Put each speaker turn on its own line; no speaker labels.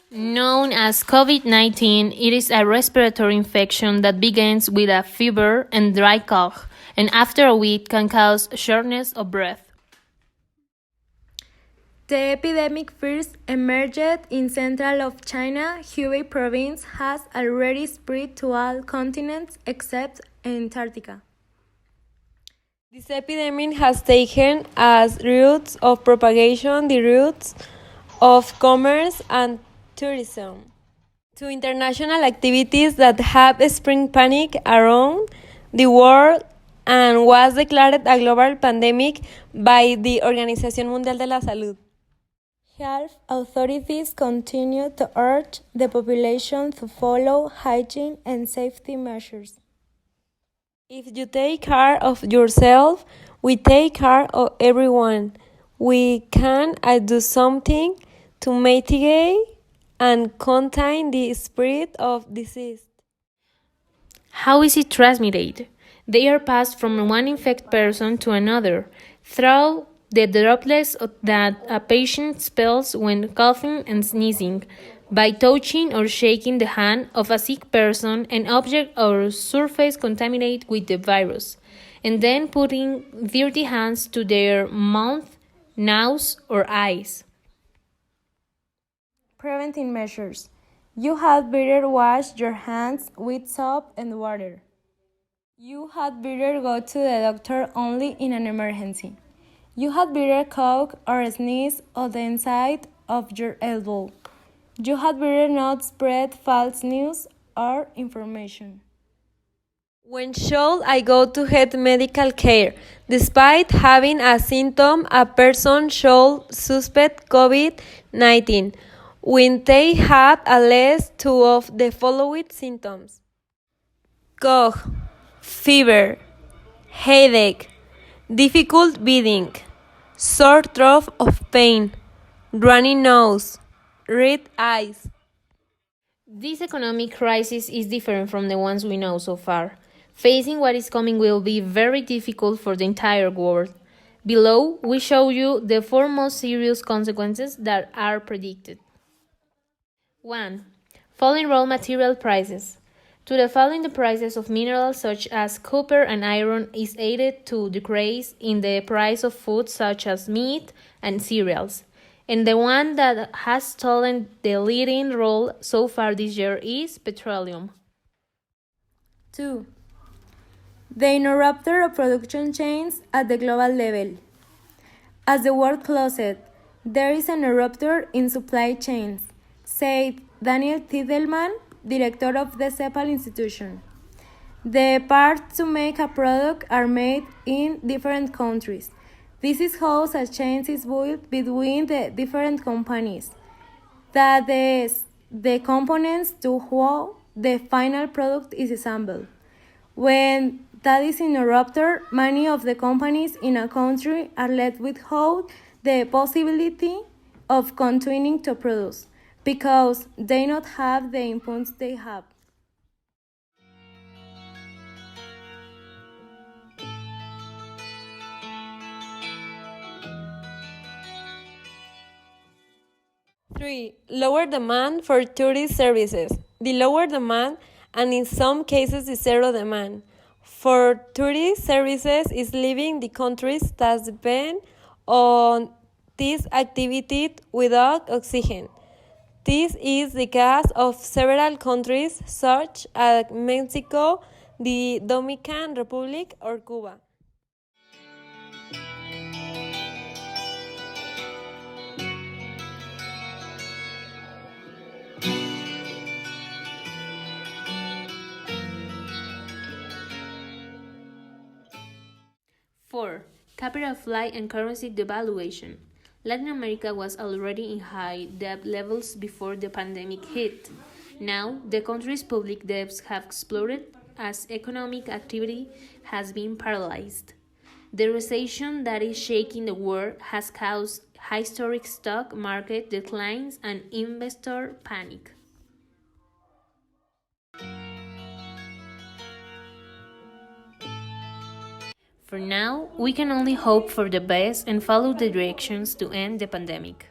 Known as Covid-19, it is a respiratory infection that begins with a fever and dry cough, and after a week can cause shortness of breath.
The epidemic first emerged in central of China. Hubei province has already spread to all continents except Antarctica.
This epidemic has taken as routes of propagation the routes of commerce and tourism to international activities that have spread panic around the world and was declared a global pandemic by the Organización Mundial de la Salud.
Health authorities continue to urge the population to follow hygiene and safety measures.
If you take care of yourself, we take care of everyone. We can do something to mitigate and contain the spread of disease.
How is it transmitted? They are passed from one infected person to another through the droplets that a patient expels when coughing and sneezing, by touching or shaking the hand of a sick person, an object or surface contaminated with the virus, and then putting dirty hands to their mouth, nose, or eyes.
Preventive measures. You had better wash your hands with soap and water. You had better go to the doctor only in an emergency. You had better cough or sneeze on the inside of your elbow. You had better not spread false news or information.
When should I go to get medical care? Despite having a symptom, a person should suspect COVID-19 when they have at least two of the following symptoms: cough, fever, headache, difficult breathing, sore throat of pain, runny nose, red eyes.
This economic crisis is different from the ones we know so far. Facing what is coming will be very difficult for the entire world. Below, we show you the four most serious consequences that are predicted. 1. Falling raw material prices. To the fall in the prices of minerals such as copper and iron is aided to decrease in the price of foods such as meat and cereals. And the one that has stolen the leading role so far this year is petroleum.
2. The interrupter of production chains at the global level. As the world closed, there is an interrupter in supply chains, said Daniel Tiedemann, director of the CEPAL institution. The parts to make a product are made in different countries. This is how a chain is built between the different companies. That is the components to how the final product is assembled. When that is interrupted, many of the companies in a country are left without the possibility of continuing to produce because they not have the inputs they have.
Three, lower demand for tourist services. The lower demand, and in some cases the zero demand, for tourist services is leaving the countries that depend on this activity without oxygen. This is the case of several countries such as Mexico, the Dominican Republic, or Cuba.
4. Capital flight and currency devaluation. Latin America was already in high debt levels before the pandemic hit. Now, the country's public debts have exploded as economic activity has been paralyzed. The recession that is shaking the world has caused historic stock market declines and investor panic. For now, we can only hope for the best and follow the directions to end the pandemic.